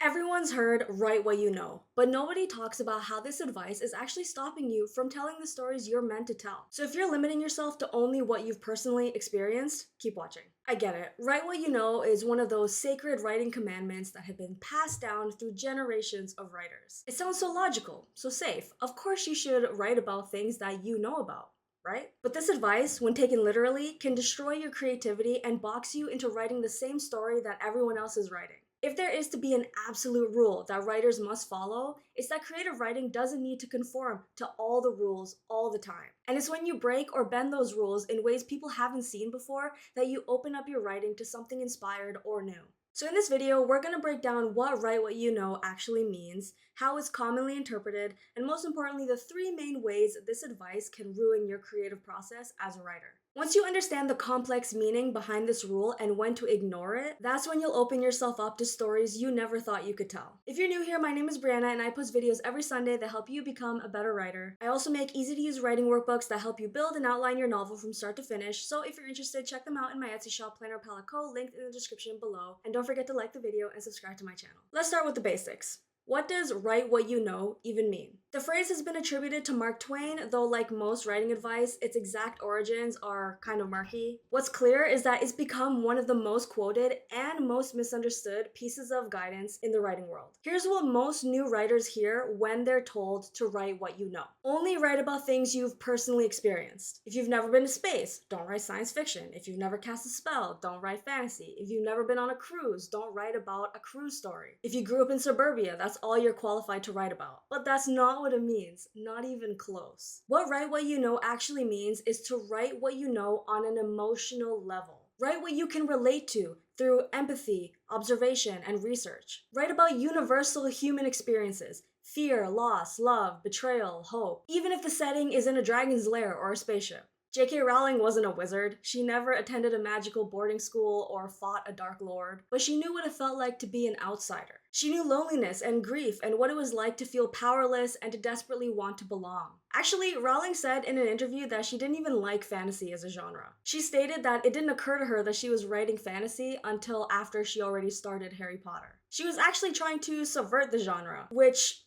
Everyone's heard write what you know, but nobody talks about how this advice is actually stopping you from telling the stories you're meant to tell. So if you're limiting yourself to only what you've personally experienced, keep watching. I get it. Write what you know is one of those sacred writing commandments that have been passed down through generations of writers. It sounds so logical, so safe. Of course you should write about things that you know about, right? But this advice, when taken literally, can destroy your creativity and box you into writing the same story that everyone else is writing. If there is to be an absolute rule that writers must follow, it's that creative writing doesn't need to conform to all the rules all the time. And it's when you break or bend those rules in ways people haven't seen before that you open up your writing to something inspired or new. So in this video, we're going to break down what write what you know actually means, how it's commonly interpreted, and most importantly, the three main ways this advice can ruin your creative process as a writer. Once you understand the complex meaning behind this rule and when to ignore it, that's when you'll open yourself up to stories you never thought you could tell. If you're new here, my name is Brianna and I post videos every Sunday that help you become a better writer. I also make easy to use writing workbooks that help you build and outline your novel from start to finish, so if you're interested, check them out in my Etsy shop, Planner Palette Co., linked in the description below. And don't forget to like the video and subscribe to my channel. Let's start with the basics. What does write what you know even mean? The phrase has been attributed to Mark Twain, though like most writing advice, its exact origins are kind of murky. What's clear is that it's become one of the most quoted and most misunderstood pieces of guidance in the writing world. Here's what most new writers hear when they're told to write what you know. Only write about things you've personally experienced. If you've never been to space, don't write science fiction. If you've never cast a spell, don't write fantasy. If you've never been on a cruise, don't write about a cruise story. If you grew up in suburbia, that's all you're qualified to write about. But that's not what it means, not even close. What write what you know actually means is to write what you know on an emotional level. Write what you can relate to through empathy, observation, and research. Write about universal human experiences: fear, loss, love, betrayal, hope, even if the setting is in a dragon's lair or a spaceship. J.K. Rowling wasn't a wizard. She never attended a magical boarding school or fought a dark lord, but she knew what it felt like to be an outsider. She knew loneliness and grief and what it was like to feel powerless and to desperately want to belong. Actually, Rowling said in an interview that she didn't even like fantasy as a genre. She stated that it didn't occur to her that she was writing fantasy until after she already started Harry Potter. She was actually trying to subvert the genre, which,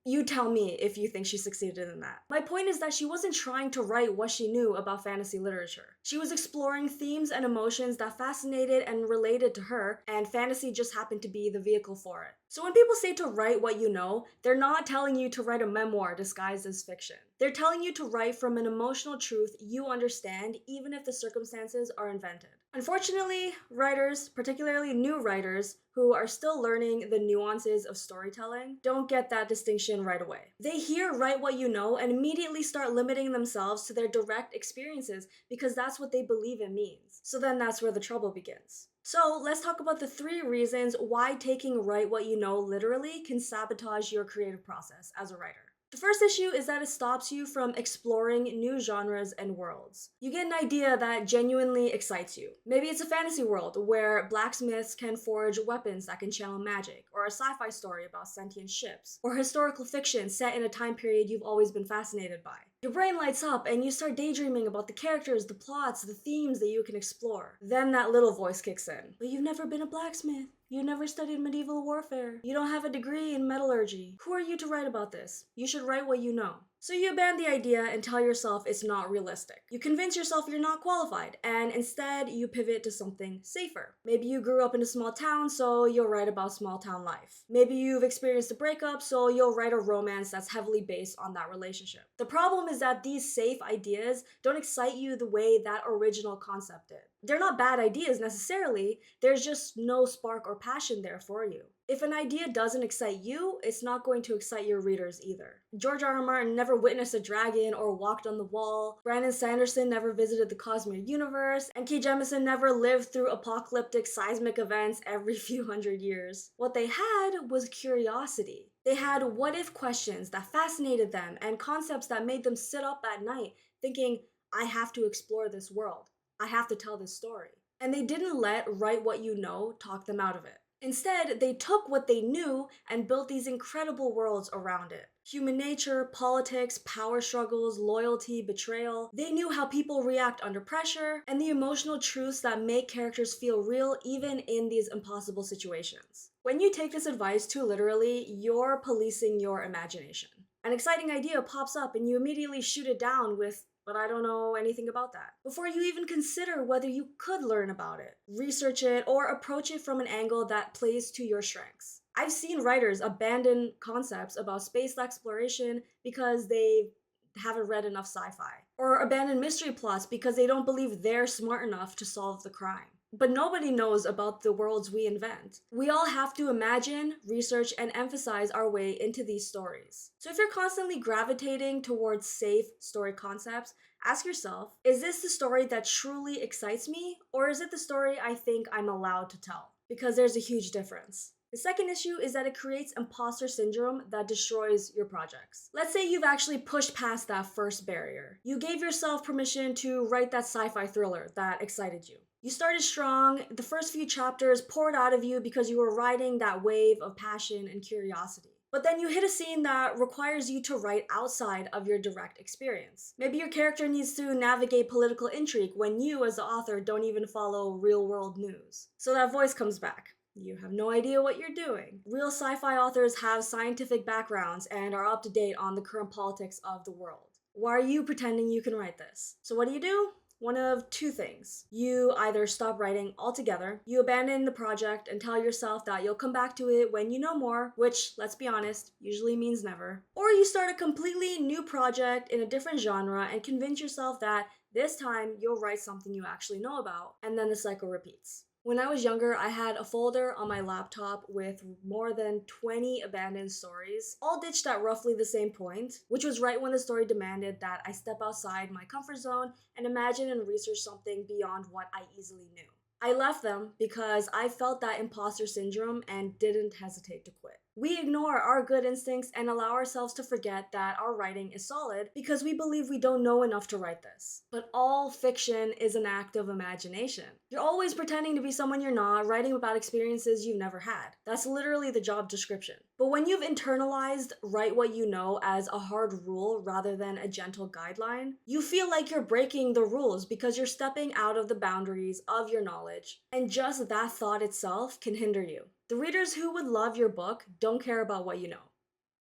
you tell me if you think she succeeded in that. My point is that she wasn't trying to write what she knew about fantasy literature. She was exploring themes and emotions that fascinated and related to her, and fantasy just happened to be the vehicle for it. So when people say to write what you know, they're not telling you to write a memoir disguised as fiction. They're telling you to write from an emotional truth you understand, even if the circumstances are invented. Unfortunately, writers, particularly new writers, who are still learning the nuances of storytelling, don't get that distinction right away. They hear write what you know and immediately start limiting themselves to their direct experiences because that's what they believe it means. So then that's where the trouble begins. So let's talk about the three reasons why taking write what you know literally can sabotage your creative process as a writer. The first issue is that it stops you from exploring new genres and worlds. You get an idea that genuinely excites you. Maybe it's a fantasy world where blacksmiths can forge weapons that can channel magic, or a sci-fi story about sentient ships, or historical fiction set in a time period you've always been fascinated by. Your brain lights up and you start daydreaming about the characters, the plots, the themes that you can explore. Then that little voice kicks in. But you've never been a blacksmith. You never studied medieval warfare. You don't have a degree in metallurgy. Who are you to write about this? You should write what you know. So you abandon the idea and tell yourself it's not realistic. You convince yourself you're not qualified, and instead you pivot to something safer. Maybe you grew up in a small town, so you'll write about small town life. Maybe you've experienced a breakup, so you'll write a romance that's heavily based on that relationship. The problem is that these safe ideas don't excite you the way that original concept did. They're not bad ideas necessarily, there's just no spark or passion there for you. If an idea doesn't excite you, it's not going to excite your readers either. George R. R. Martin never witnessed a dragon or walked on the wall, Brandon Sanderson never visited the cosmic universe, and K. Jemisin never lived through apocalyptic seismic events every few hundred years. What they had was curiosity. They had what-if questions that fascinated them and concepts that made them sit up at night thinking, I have to explore this world. I have to tell this story. And they didn't let write what you know talk them out of it. Instead, they took what they knew and built these incredible worlds around it. Human nature, politics, power struggles, loyalty, betrayal. They knew how people react under pressure and the emotional truths that make characters feel real even in these impossible situations. When you take this advice too literally, you're policing your imagination. An exciting idea pops up and you immediately shoot it down with, but I don't know anything about that. Before you even consider whether you could learn about it, research it, or approach it from an angle that plays to your strengths. I've seen writers abandon concepts about space exploration because they haven't read enough sci fi, or abandon mystery plots because they don't believe they're smart enough to solve the crime. But nobody knows about the worlds we invent. We all have to imagine, research, and emphasize our way into these stories. So if you're constantly gravitating towards safe story concepts, ask yourself, is this the story that truly excites me, or is it the story I think I'm allowed to tell? Because there's a huge difference. The second issue is that it creates imposter syndrome that destroys your projects. Let's say you've actually pushed past that first barrier. You gave yourself permission to write that sci-fi thriller that excited you. You started strong, the first few chapters poured out of you because you were riding that wave of passion and curiosity. But then you hit a scene that requires you to write outside of your direct experience. Maybe your character needs to navigate political intrigue when you, as the author, don't even follow real world news. So that voice comes back. You have no idea what you're doing. Real sci-fi authors have scientific backgrounds and are up to date on the current politics of the world. Why are you pretending you can write this? So what do? One of two things. You either stop writing altogether, you abandon the project and tell yourself that you'll come back to it when you know more, which, let's be honest, usually means never. Or you start a completely new project in a different genre and convince yourself that this time you'll write something you actually know about, and then the cycle repeats. When I was younger, I had a folder on my laptop with more than 20 abandoned stories, all ditched at roughly the same point, which was right when the story demanded that I step outside my comfort zone and imagine and research something beyond what I easily knew. I left them because I felt that imposter syndrome and didn't hesitate to quit. We ignore our good instincts and allow ourselves to forget that our writing is solid because we believe we don't know enough to write this. But all fiction is an act of imagination. You're always pretending to be someone you're not, writing about experiences you've never had. That's literally the job description. But when you've internalized write what you know as a hard rule rather than a gentle guideline, you feel like you're breaking the rules because you're stepping out of the boundaries of your knowledge. And just that thought itself can hinder you. The readers who would love your book don't care about what you know.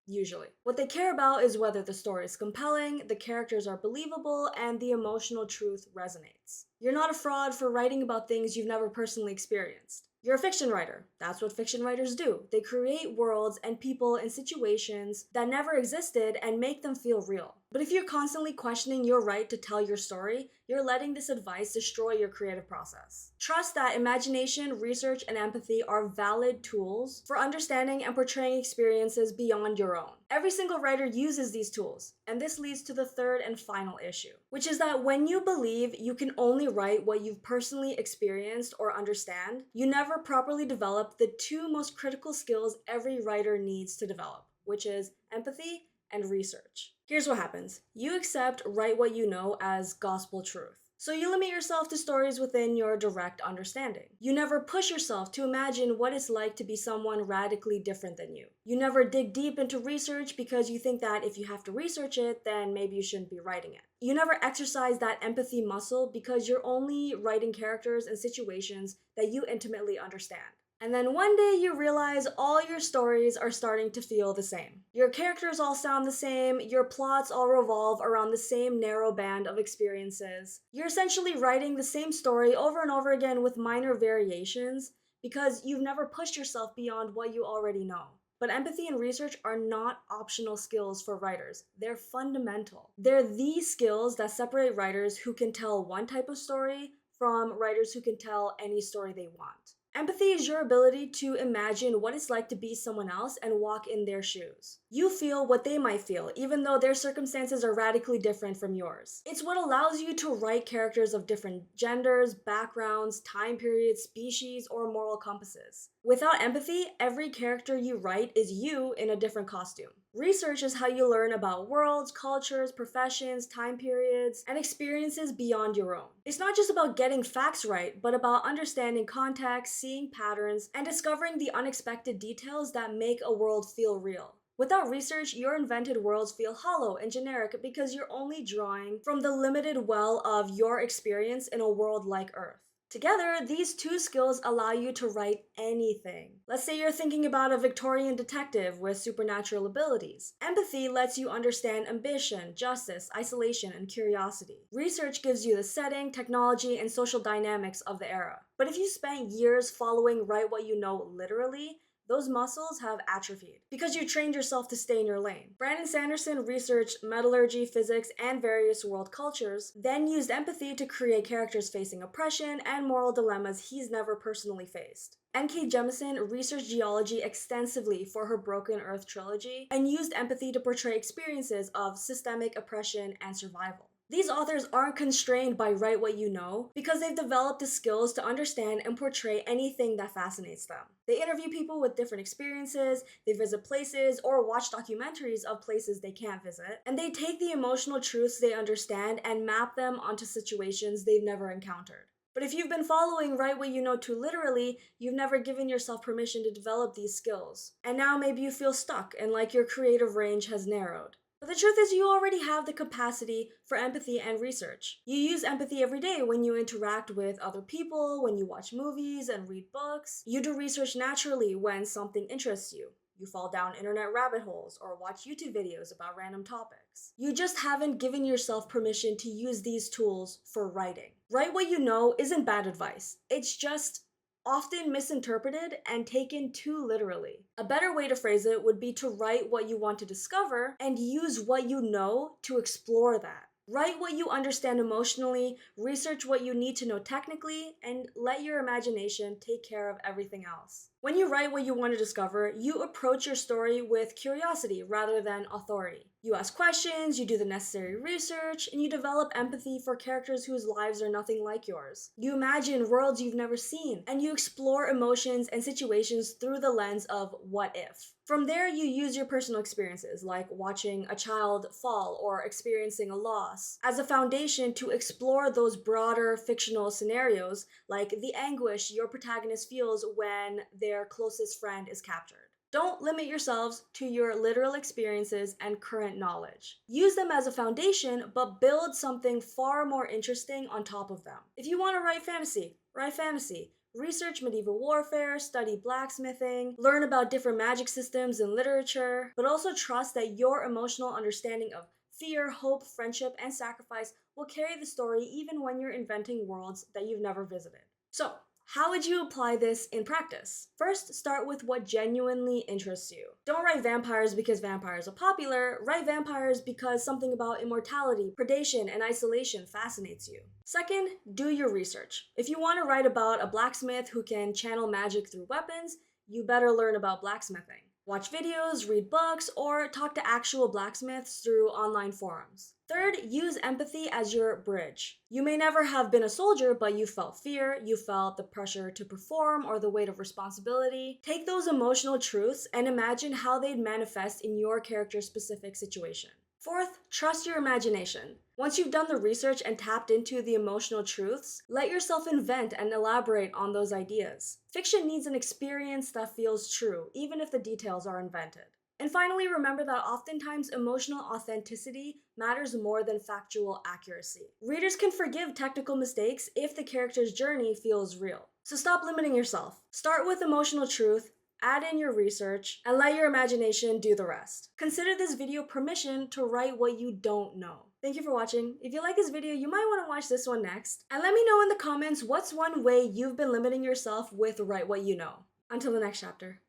Usually. What they care about is whether the story is compelling, the characters are believable, and the emotional truth resonates. You're not a fraud for writing about things you've never personally experienced. You're a fiction writer. That's what fiction writers do. They create worlds and people and situations that never existed and make them feel real. But if you're constantly questioning your right to tell your story, you're letting this advice destroy your creative process. Trust that imagination, research, and empathy are valid tools for understanding and portraying experiences beyond your own. Every single writer uses these tools, and this leads to the third and final issue, which is that when you believe you can only write what you've personally experienced or understand, you never properly develop the two most critical skills every writer needs to develop, which is empathy and research. Here's what happens. You accept write what you know as gospel truth. So you limit yourself to stories within your direct understanding. You never push yourself to imagine what it's like to be someone radically different than you. You never dig deep into research because you think that if you have to research it, then maybe you shouldn't be writing it. You never exercise that empathy muscle because you're only writing characters and situations that you intimately understand. And then one day you realize all your stories are starting to feel the same. Your characters all sound the same, your plots all revolve around the same narrow band of experiences. You're essentially writing the same story over and over again with minor variations because you've never pushed yourself beyond what you already know. But empathy and research are not optional skills for writers. They're fundamental. They're the skills that separate writers who can tell one type of story from writers who can tell any story they want. Empathy is your ability to imagine what it's like to be someone else and walk in their shoes. You feel what they might feel, even though their circumstances are radically different from yours. It's what allows you to write characters of different genders, backgrounds, time periods, species, or moral compasses. Without empathy, every character you write is you in a different costume. Research is how you learn about worlds, cultures, professions, time periods, and experiences beyond your own. It's not just about getting facts right, but about understanding context, seeing patterns, and discovering the unexpected details that make a world feel real. Without research, your invented worlds feel hollow and generic because you're only drawing from the limited well of your experience in a world like Earth. Together, these two skills allow you to write anything. Let's say you're thinking about a Victorian detective with supernatural abilities. Empathy lets you understand ambition, justice, isolation, and curiosity. Research gives you the setting, technology, and social dynamics of the era. But if you spent years following write what you know literally, those muscles have atrophied because you trained yourself to stay in your lane. Brandon Sanderson researched metallurgy, physics, and various world cultures, then used empathy to create characters facing oppression and moral dilemmas he's never personally faced. N.K. Jemisin researched geology extensively for her Broken Earth trilogy and used empathy to portray experiences of systemic oppression and survival. These authors aren't constrained by write what you know because they've developed the skills to understand and portray anything that fascinates them. They interview people with different experiences, they visit places or watch documentaries of places they can't visit, and they take the emotional truths they understand and map them onto situations they've never encountered. But if you've been following write what you know too literally, you've never given yourself permission to develop these skills. And now maybe you feel stuck and like your creative range has narrowed. But the truth is, you already have the capacity for empathy and research. You use empathy every day when you interact with other people, when you watch movies and read books. You do research naturally when something interests you. You fall down internet rabbit holes or watch YouTube videos about random topics. You just haven't given yourself permission to use these tools for writing. Write what you know isn't bad advice. It's just often misinterpreted and taken too literally. A better way to phrase it would be to write what you want to discover and use what you know to explore that. Write what you understand emotionally, research what you need to know technically, and let your imagination take care of everything else. When you write what you want to discover, you approach your story with curiosity rather than authority. You ask questions, you do the necessary research, and you develop empathy for characters whose lives are nothing like yours. You imagine worlds you've never seen, and you explore emotions and situations through the lens of what if. From there, you use your personal experiences, like watching a child fall or experiencing a loss, as a foundation to explore those broader fictional scenarios, like the anguish your protagonist feels when their closest friend is captured. Don't limit yourselves to your literal experiences and current knowledge. Use them as a foundation, but build something far more interesting on top of them. If you want to write fantasy, write fantasy. Research medieval warfare, study blacksmithing, learn about different magic systems and literature, but also trust that your emotional understanding of fear, hope, friendship, and sacrifice will carry the story even when you're inventing worlds that you've never visited. So, how would you apply this in practice? First, start with what genuinely interests you. Don't write vampires because vampires are popular, write vampires because something about immortality, predation, and isolation fascinates you. Second, do your research. If you want to write about a blacksmith who can channel magic through weapons, you better learn about blacksmithing. Watch videos, read books, or talk to actual blacksmiths through online forums. Third, use empathy as your bridge. You may never have been a soldier, but you felt fear, you felt the pressure to perform, or the weight of responsibility. Take those emotional truths and imagine how they'd manifest in your character's specific situation. Fourth, trust your imagination. Once you've done the research and tapped into the emotional truths, let yourself invent and elaborate on those ideas. Fiction needs an experience that feels true, even if the details are invented. And finally, remember that oftentimes emotional authenticity matters more than factual accuracy. Readers can forgive technical mistakes if the character's journey feels real. So stop limiting yourself. Start with emotional truth, add in your research, and let your imagination do the rest. Consider this video permission to write what you don't know. Thank you for watching. If you like this video, you might want to watch this one next. And let me know in the comments what's one way you've been limiting yourself with write what you know. Until the next chapter.